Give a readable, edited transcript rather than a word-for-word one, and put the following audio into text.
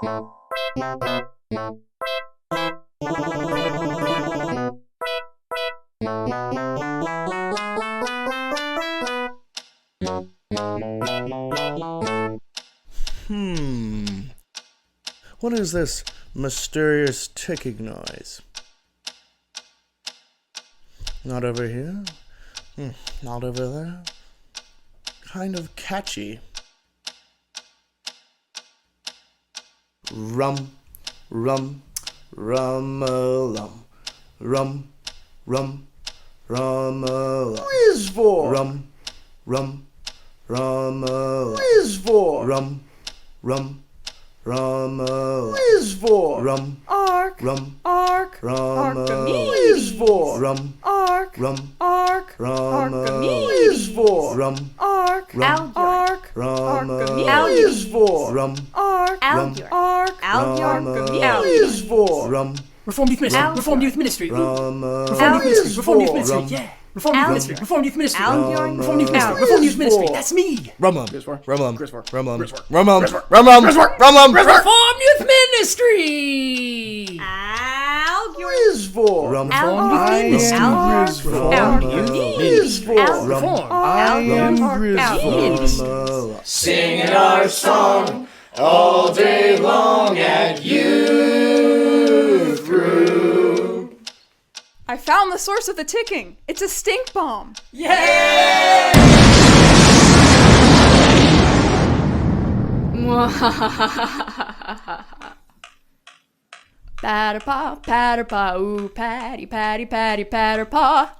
What is this mysterious ticking noise? Not over here. Not over there. Kind of catchy. Rum, rum, rum-a-lum. Rum, rum, rum-a-lum. Whiz for Rum, rum, rum-a-lum. Whiz for Rum, rum, rum-a-lum. Whiz for Rum, Arc, rum, arc, rum-a-lum. Whiz for Rum, arc, rum, arc, rum-a-lum. Whiz for Rum, arc, rum, arc, rum-a-lum. Whiz for Rum, arc, Algier. arc, Whiz for rum, Reformed Youth Ministry. Reformed Youth Ministry. rum-a-lum. Reformed Youth Ministry. Reformed Youth Ministry. Rum. Yeah. Reformed Youth Ministry. Reformed Youth Ministry. Algier. Reformed Youth Ministry. Reformed Youth Ministry. That's me. Rum-lum. Griswold. Rum-lum. Griswold. Rum-lum. Griswold. Rum-lum. Griswold. Rum-lum. Griswold. Rum-lum. Reformed Youth Ministry. Whiz for Rum. I am Griswold. Whiz for Reformed. I am Griswold. Rum-a-lum. Singing our song all day long at youth group. I found the source of the ticking. It's a stink bomb. Yeah. Patter paw, ooh, patty, patty, patty, patter paw.